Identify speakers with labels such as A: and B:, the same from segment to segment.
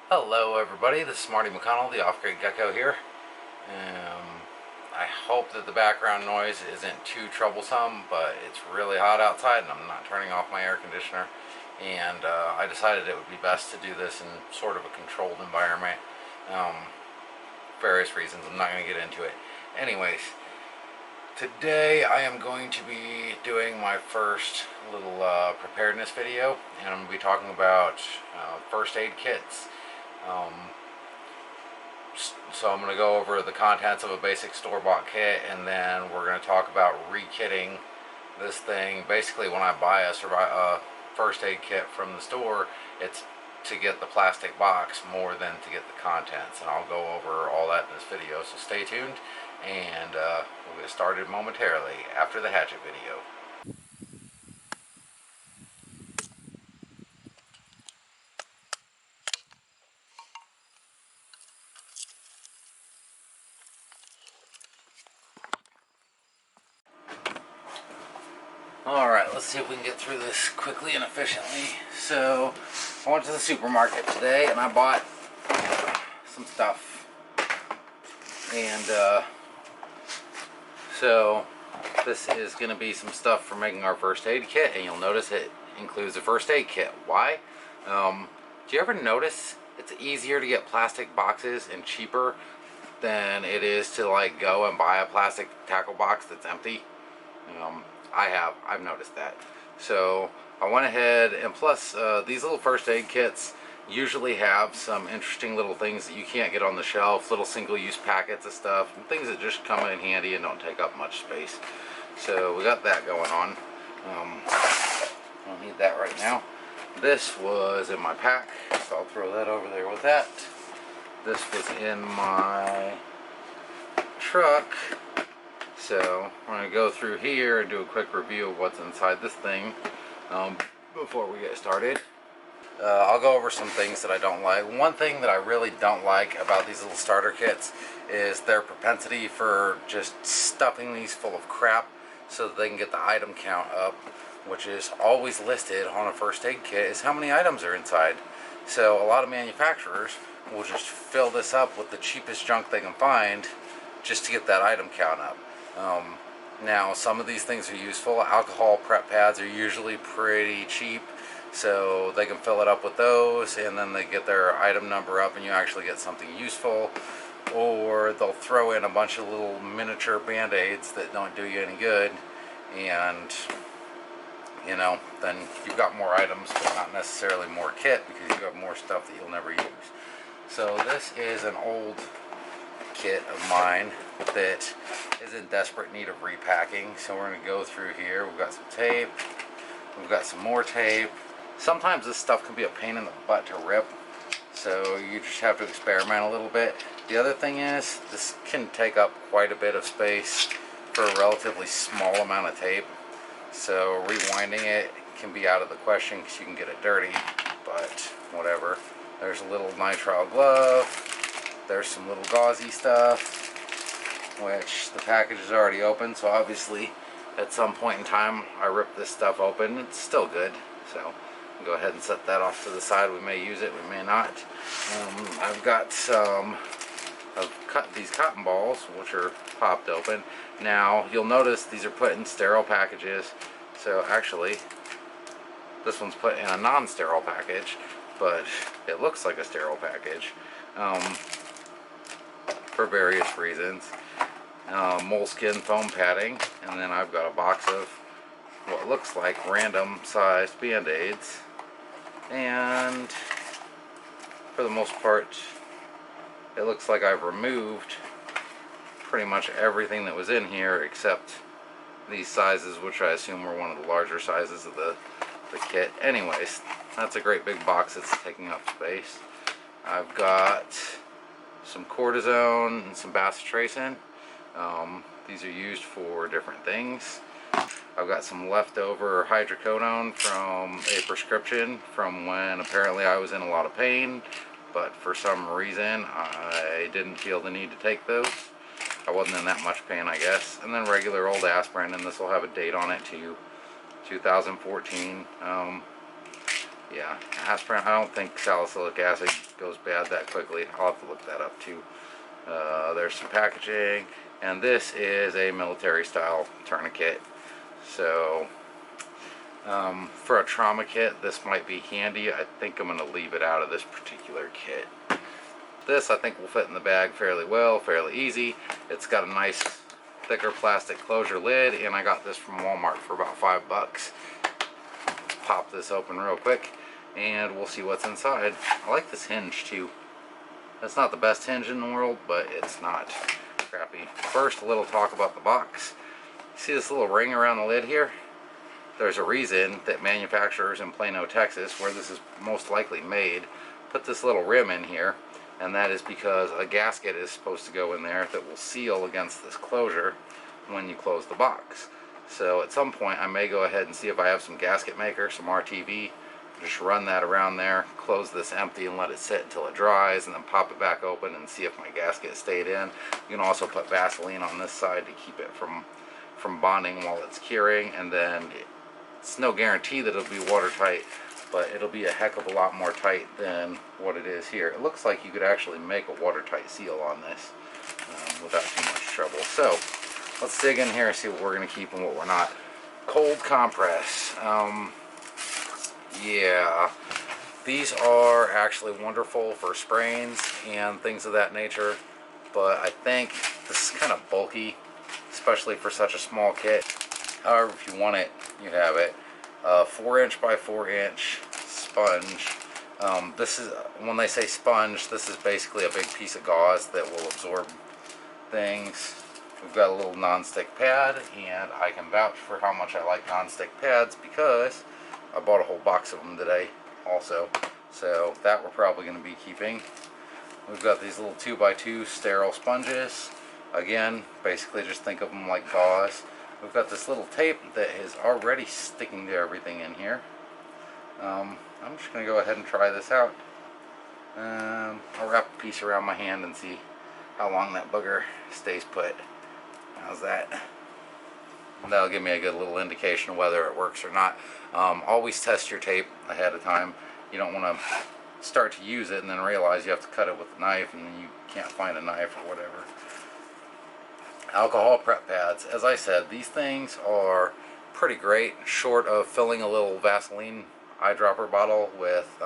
A: Hello everybody, this is Marty McConnell, the Off-Grid Gecko here. I hope that the background noise isn't too troublesome, but it's really hot outside and I'm not turning off my air conditioner. And I decided it would be best to do this in sort of a controlled environment. Various reasons, I'm not going to get into it. Anyways, today I am going to be doing my first little preparedness video, and I'm going to be talking about first aid kits. So I'm going to go over the contents of a basic store-bought kit, and then we're going to talk about re-kitting this thing. Basically, when I buy a first aid kit from the store, it's to get the plastic box more than to get the contents, and I'll go over all that in this video, so stay tuned, and we'll get started momentarily after the hatchet video. Alright, let's see if we can get through this quickly and efficiently. So, I went to the supermarket today and I bought some stuff. And, so, this is going to be some stuff for making our first aid kit, and you'll notice it includes a first aid kit. Why? Do you ever notice it's easier to get plastic boxes and cheaper than it is to like go and buy a plastic tackle box that's empty? I've noticed that. So I went ahead, and plus these little first aid kits usually have some interesting little things that you can't get on the shelf, little single-use packets of stuff, and things that just come in handy and don't take up much space. So we got that going on. I don't need that right now. This was in my pack, so I'll throw that over there with that. This was in my truck. So we're going to go through here and do a quick review of what's inside this thing before we get started. I'll go over some things that I don't like. One thing that I really don't like about these little starter kits is their propensity for just stuffing these full of crap so that they can get the item count up, which is always listed on a first aid kit, is how many items are inside. So a lot of manufacturers will just fill this up with the cheapest junk they can find just to get that item count up. Now, some of these things are useful. Alcohol prep pads are usually pretty cheap, so they can fill it up with those, and then they get their item number up and you actually get something useful. Or they'll throw in a bunch of little miniature band-aids that don't do you any good, and you know, then you've got more items but not necessarily more kit, because you have more stuff that you'll never use. So this is an old kit of mine that is in desperate need of repacking, so we're going to go through here. We've got some tape, we've got some more tape. Sometimes this stuff can be a pain in the butt to rip, so you just have to experiment a little bit. The other thing is, this can take up quite a bit of space for a relatively small amount of tape, so rewinding it can be out of the question because you can get it dirty, but whatever. There's a little nitrile glove. There's some little gauzy stuff, which the package is already open, so obviously at some point in time I ripped this stuff open. It's still good, so I'll go ahead and set that off to the side. We may use it, we may not. I've got some of these cotton balls, which are popped open. Now you'll notice these are put in sterile packages, so actually this one's put in a non-sterile package, but it looks like a sterile package. For various reasons. Moleskin foam padding, and then I've got a box of what looks like random sized band-aids, and for the most part it looks like I've removed pretty much everything that was in here except these sizes, which I assume were one of the larger sizes of the kit. Anyways, that's a great big box that's taking up space. I've got some cortisone and some bacitracin. These are used for different things. I've got some leftover hydrocodone from a prescription from when apparently I was in a lot of pain, but for some reason I didn't feel the need to take those. I wasn't in that much pain, I guess. And then regular old aspirin, and this will have a date on it too, 2014. Yeah, aspirin. I don't think salicylic acid goes bad that quickly. I'll have to look that up too. There's some packaging, and this is a military style tourniquet. So for a trauma kit, this might be handy. I think I'm going to leave it out of this particular kit. This I think will fit in the bag fairly well, fairly easy. It's got a nice thicker plastic closure lid, and I got this from Walmart for about $5. Let's pop this open real quick and we'll see what's inside. I like this hinge too. It's not the best hinge in the world, but it's not crappy. First, a little talk about the box. See this little ring around the lid here? There's a reason that manufacturers in Plano, Texas, where this is most likely made, put this little rim in here, and that is because a gasket is supposed to go in there that will seal against this closure when you close the box. So at some point I may go ahead and see if I have some gasket maker, some RTV, just run that around there, close this empty and let it sit until it dries, and then pop it back open and see if my gasket stayed in. You can also put Vaseline on this side to keep it from bonding while it's curing, and then it's no guarantee that it'll be watertight, but it'll be a heck of a lot more tight than what it is here. It looks like you could actually make a watertight seal on this without too much trouble. So let's dig in here and see what we're going to keep and what we're not. Cold compress. Yeah, these are actually wonderful for sprains and things of that nature, but I think this is kind of bulky, especially for such a small kit. However, if you want it, you have it. 4" by 4" sponge. This is, when they say sponge, this is basically a big piece of gauze that will absorb things. We've got a little non-stick pad, and I can vouch for how much I like non-stick pads because I bought a whole box of them today also. So that we're probably going to be keeping. We've got these little 2x2 sterile sponges. Again, basically just think of them like gauze. We've got this little tape that is already sticking to everything in here. I'm just going to go ahead and try this out. I'll wrap a piece around my hand and see how long that booger stays put. How's that? That'll give me a good little indication of whether it works or not. Always test your tape ahead of time. You don't want to start to use it and then realize you have to cut it with a knife and then you can't find a knife or whatever. Alcohol prep pads. As I said, these things are pretty great, short of filling a little Vaseline eyedropper bottle with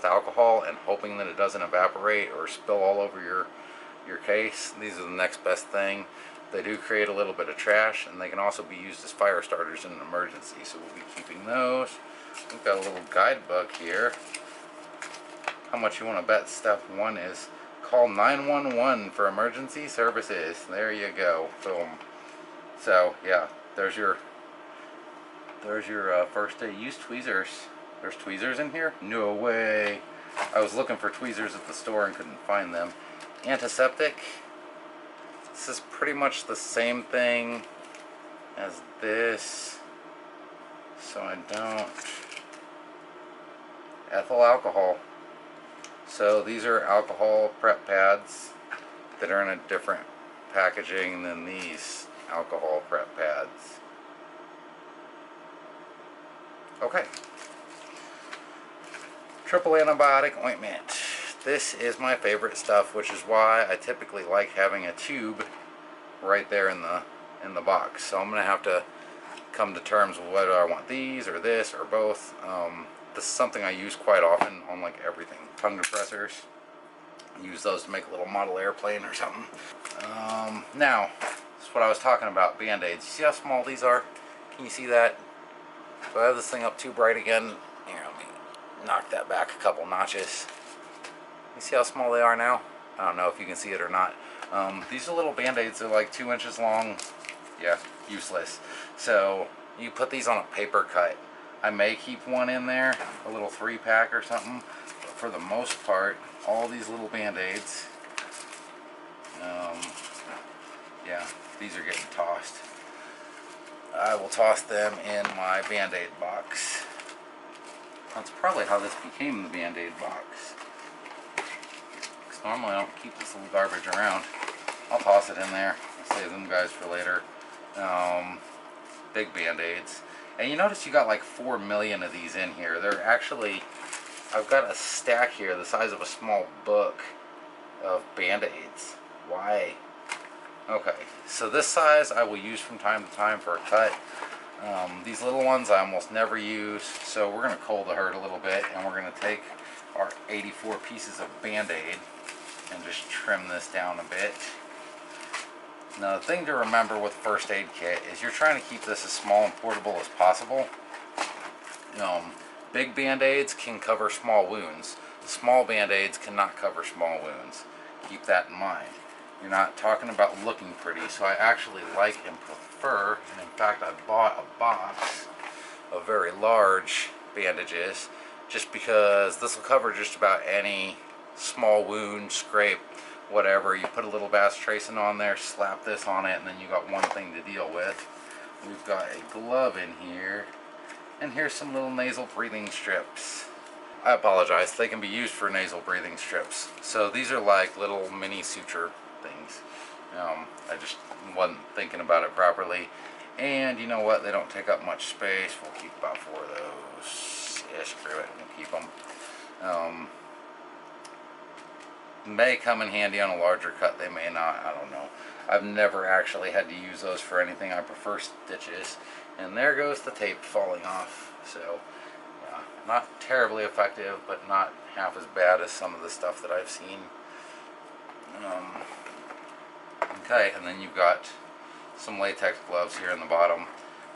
A: alcohol and hoping that it doesn't evaporate or spill all over your case. These are the next best thing. They do create a little bit of trash, and they can also be used as fire starters in an emergency, so we'll be keeping those. We've got a little guidebook here. How much you want to bet step 1 is? Call 911 for emergency services. There you go. Boom. So yeah, there's your first aid. Use tweezers. There's tweezers in here? No way. I was looking for tweezers at the store and couldn't find them. Antiseptic. This is pretty much the same thing as this, so I don't. Ethyl alcohol. So these are alcohol prep pads that are in a different packaging than these alcohol prep pads. Okay. Triple antibiotic ointment. This is my favorite stuff, which is why I typically like having a tube right there in the box. So I'm going to have to come to terms with whether I want these or this or both. This is something I use quite often on like everything. Tongue depressors. Use those to make a little model airplane or something. Now, this is what I was talking about, Band-Aids. You see how small these are? Can you see that? Do I have this thing up too bright again? Here, let me knock that back a couple notches. You see how small they are now? I don't know if you can see it or not. These are little Band-Aids. They're like 2 inches long. Yeah, useless. So you put these on a paper cut. I may keep one in there, a little 3-pack or something. But for the most part, all these little Band-Aids, yeah, these are getting tossed. I will toss them in my Band-Aid box. That's probably how this became the Band-Aid box. Normally I don't keep this little garbage around. I'll toss it in there. I'll save them guys for later. Big Band-Aids. And you notice you got like 4 million of these in here. They're actually I've got a stack here the size of a small book of Band-Aids. Why? Okay, so this size I will use from time to time for a cut. These little ones I almost never use, so we're going to cull the herd a little bit, and we're going to take our 84 pieces of Band-Aid and just trim this down a bit. Now the thing to remember with the first aid kit is you're trying to keep this as small and portable as possible. Big Band-Aids can cover small wounds. Small Band-Aids cannot cover small wounds. Keep that in mind. You're not talking about looking pretty, so I actually like and prefer, and in fact I bought a box of very large bandages just because this will cover just about any small wound, scrape, whatever. You put a little bass tracing on there, slap this on it, and then you got one thing to deal with. We've got a glove in here, and here's some little nasal breathing strips. I apologize, they can be used for nasal breathing strips. So these are like little mini suture things. I just wasn't thinking about it properly. And you know what, they don't take up much space. We'll keep about 4 of those. Yeah, screw it, we'll keep them. May come in handy on a larger cut, they may not, I don't know. I've never actually had to use those for anything. I prefer stitches. And there goes the tape falling off. So, yeah, not terribly effective, but not half as bad as some of the stuff that I've seen. Okay, and then you've got some latex gloves here in the bottom,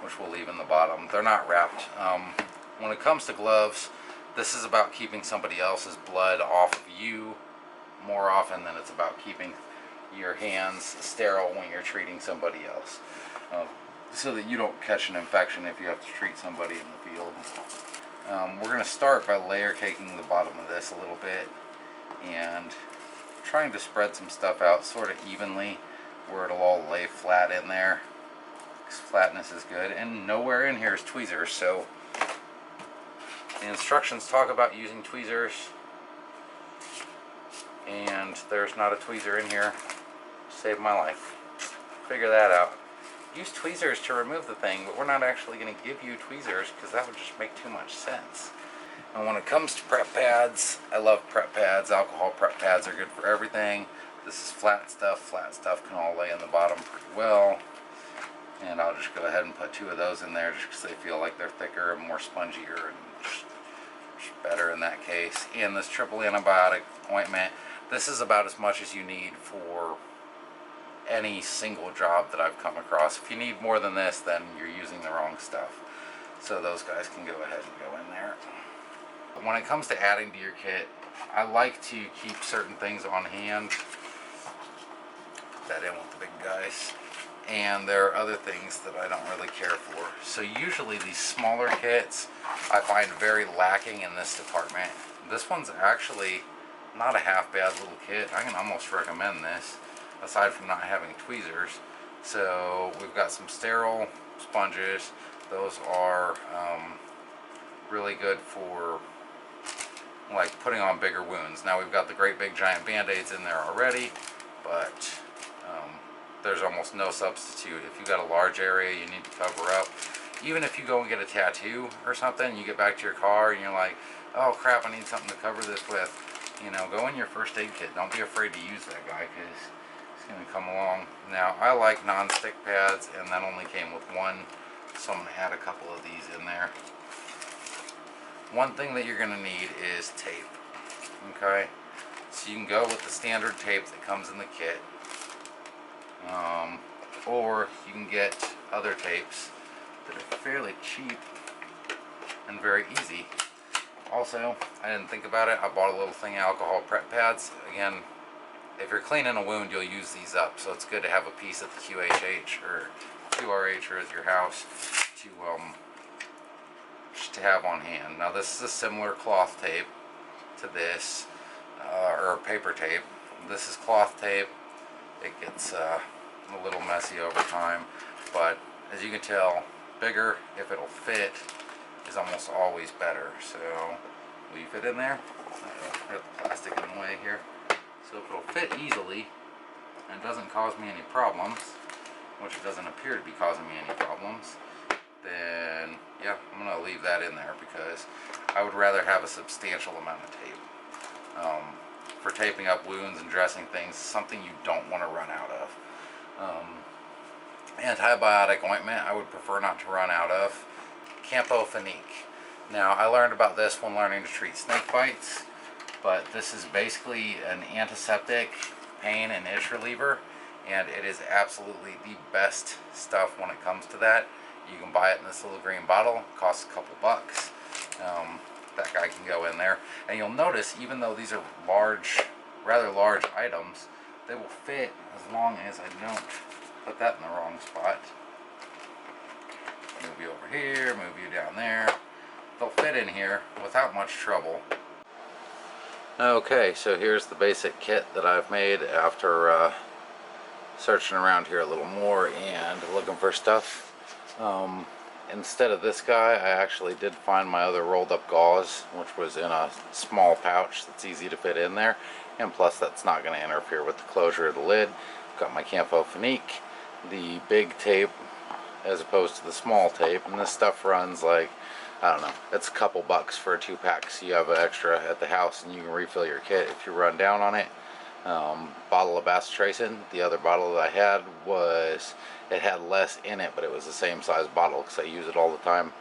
A: which we'll leave in the bottom. They're not wrapped. When it comes to gloves, this is about keeping somebody else's blood off of you more often than it's about keeping your hands sterile when you're treating somebody else, so that you don't catch an infection if you have to treat somebody in the field. We're going to start by layer caking the bottom of this a little bit and trying to spread some stuff out sort of evenly where it'll all lay flat in there, because flatness is good, and nowhere in here is tweezers. So the instructions talk about using tweezers, and there's not a tweezer in here. Saved my life. Figure that out. Use tweezers to remove the thing, but we're not actually going to give you tweezers because that would just make too much sense. And when it comes to prep pads, I love prep pads. Alcohol prep pads are good for everything. This is flat stuff. Flat stuff can all lay in the bottom pretty well. And I'll just go ahead and put 2 of those in there just because they feel like they're thicker and more spongier and just better in that case. And this triple antibiotic ointment, this is about as much as you need for any single job that I've come across. If you need more than this, then you're using the wrong stuff. So those guys can go ahead and go in there. When it comes to adding to your kit, I like to keep certain things on hand. Put that in with the big guys. And there are other things that I don't really care for. So usually these smaller kits I find very lacking in this department. This one's actually not a half bad little kit. I can almost recommend this, aside from not having tweezers. So we've got some sterile sponges. Those are really good for like putting on bigger wounds. Now we've got the great big giant Band-Aids in there already, but there's almost no substitute. If you've got a large area you need to cover up, even if you go and get a tattoo or something, you get back to your car and you're like, oh crap, I need something to cover this with. You know, go in your first aid kit. Don't be afraid to use that guy because it's going to come along. Now, I like non-stick pads, and that only came with 1, so I'm going to add a couple of these in there. One thing that you're going to need is tape. Okay? So you can go with the standard tape that comes in the kit. Or you can get other tapes that are fairly cheap and very easy. Also, I didn't think about it, I bought a little thing of alcohol prep pads. Again, if you're cleaning a wound, you'll use these up, so it's good to have a piece at the QHH or QRH or at your house to have on hand. Now this is a similar cloth tape to this, or paper tape. This is cloth tape. It gets a little messy over time, but as you can tell, bigger, if it'll fit, is almost always better. So will you fit in there? Got the plastic in the way here. So if it'll fit easily and doesn't cause me any problems, which it doesn't appear to be causing me any problems, then yeah, I'm gonna leave that in there because I would rather have a substantial amount of tape. For taping up wounds and dressing things, something you don't want to run out of. Antibiotic ointment, I would prefer not to run out of. Campofinique. Now, I learned about this when learning to treat snake bites, but this is basically an antiseptic, pain and itch reliever, and it is absolutely the best stuff when it comes to that. You can buy it in this little green bottle. It costs a couple bucks. That guy can go in there, and you'll notice, even though these are large, rather large items, they will fit as long as I don't put that in the wrong spot. Move you over here, move you down there. They'll fit in here without much trouble. Okay, so here's the basic kit that I've made after searching around here a little more and looking for stuff. Instead of this guy, I actually did find my other rolled up gauze, which was in a small pouch that's easy to fit in there, and plus that's not going to interfere with the closure of the lid. Got my Campofinique, the big tape as opposed to the small tape, and this stuff runs like, I don't know, it's a couple bucks for a 2-pack, so you have an extra at the house and you can refill your kit if you run down on it. Bottle of bacitracin. The other bottle that I had it had less in it, but it was the same size bottle because I use it all the time.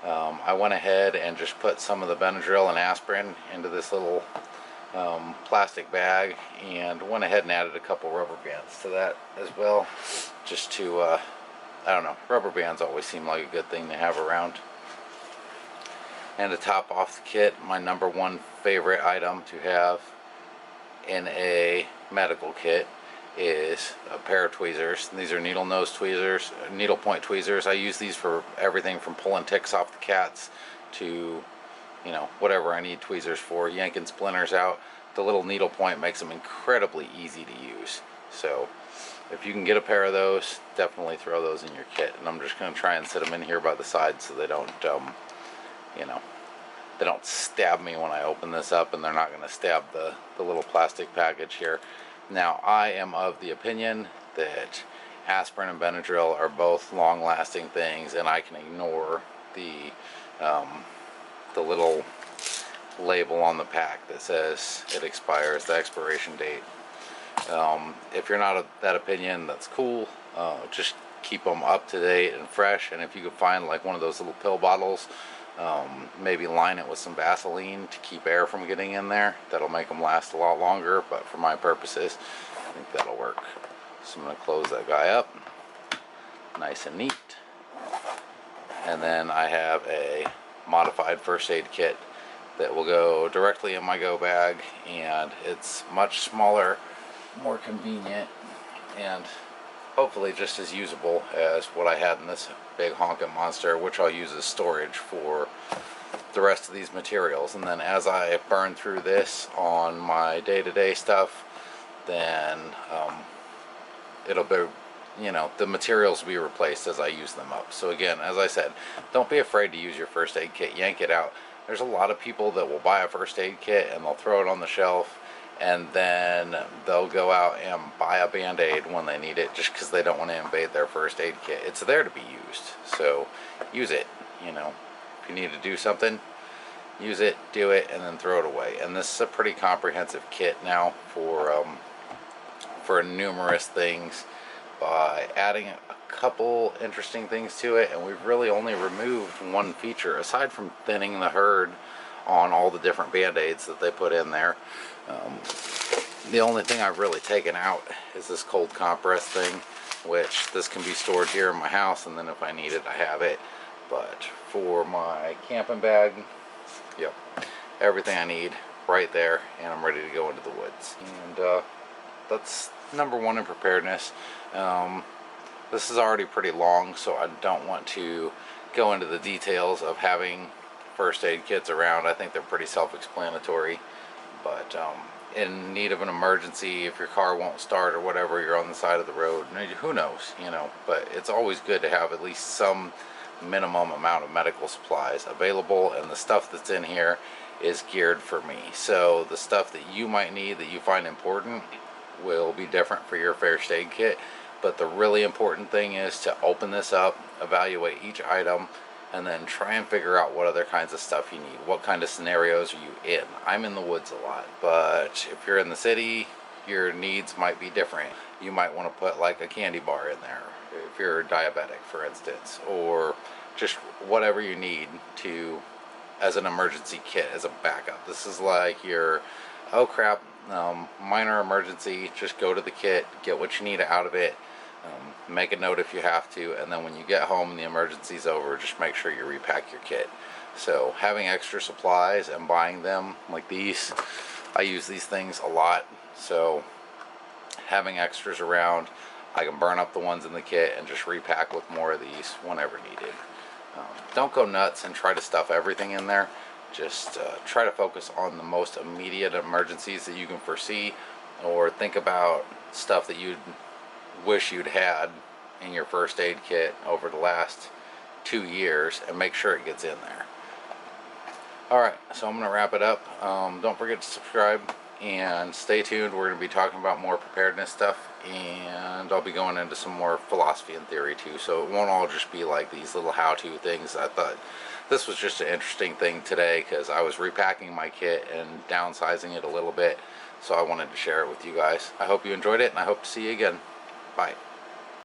A: I went ahead and just put some of the Benadryl and aspirin into this little plastic bag, and went ahead and added a couple rubber bands to that as well, just to I don't know, rubber bands always seem like a good thing to have around. And to top off the kit, my #1 favorite item to have in a medical kit is a pair of tweezers. These are needle nose tweezers, needle point tweezers. I use these for everything from pulling ticks off the cats to, you know, whatever I need tweezers for, yanking splinters out. The little needle point makes them incredibly easy to use. So if you can get a pair of those, definitely throw those in your kit. And I'm just going to try and sit them in here by the side so they don't, you know, they don't stab me when I open this up, and they're not going to stab the little plastic package here. Now, I am of the opinion that aspirin and Benadryl are both long-lasting things, and I can ignore the little label on the pack that says it expires, the expiration date. If you're not of that opinion, that's cool. Just keep them up to date and fresh, and if you could find like one of those little pill bottles, maybe line it with some Vaseline to keep air from getting in there. That'll make them last a lot longer, but for my purposes, I think that'll work. So I'm going to close that guy up nice and neat. And then I have a modified first aid kit that will go directly in my go bag, and it's much smaller, more convenient, and hopefully just as usable as what I had in this big honking monster, which I'll use as storage for the rest of these materials. And then as I burn through this on my day-to-day stuff, then it'll be, you know, the materials will be replaced as I use them up. So again, as I said, don't be afraid to use your first aid kit. Yank it out. There's a lot of people that will buy a first aid kit and they'll throw it on the shelf, and then they'll go out and buy a Band-Aid when they need it just because they don't want to invade their first aid kit. It's there to be used, so use it. You know, if you need to do something, use it, do it, and then throw it away. And this is a pretty comprehensive kit now for numerous things, by adding a couple interesting things to it, and we've really only removed one feature aside from thinning the herd on all the different Band-Aids that they put in there. The only thing I've really taken out is this cold compress thing, which this can be stored here in my house, and then if I need it, I have it. But for my camping bag, yep, everything I need right there, and I'm ready to go into the woods. And that's #1 in preparedness. This is already pretty long, so I don't want to go into the details of having first aid kits around. I think they're pretty self-explanatory, but in need of an emergency, if your car won't start or whatever, you're on the side of the road, who knows, you know. But it's always good to have at least some minimum amount of medical supplies available, and the stuff that's in here is geared for me. So the stuff that you might need, that you find important, will be different for your first aid kit. But the really important thing is to open this up, evaluate each item, and then try and figure out what other kinds of stuff you need. What kind of scenarios are you in? I'm in the woods a lot, but if you're in the city, your needs might be different. You might want to put like a candy bar in there if you're diabetic, for instance, or just whatever you need to as an emergency kit, as a backup. This is like your, oh crap, minor emergency, just go to the kit, get what you need out of it, make a note if you have to, and then when you get home and the emergency's over, just make sure you repack your kit. So having extra supplies and buying them, like these, I use these things a lot, so having extras around, I can burn up the ones in the kit and just repack with more of these whenever needed. Don't go nuts and try to stuff everything in there. Just try to focus on the most immediate emergencies that you can foresee, or think about stuff that you'd wish you'd had in your first aid kit over the last 2 years, and make sure it gets in there. Alright, so I'm going to wrap it up. Don't forget to subscribe and stay tuned. We're going to be talking about more preparedness stuff, and I'll be going into some more philosophy and theory too, so it won't all just be like these little how-to things. I thought this was just an interesting thing today because I was repacking my kit and downsizing it a little bit, so I wanted to share it with you guys. I hope you enjoyed it, and I hope to see you again. Bye.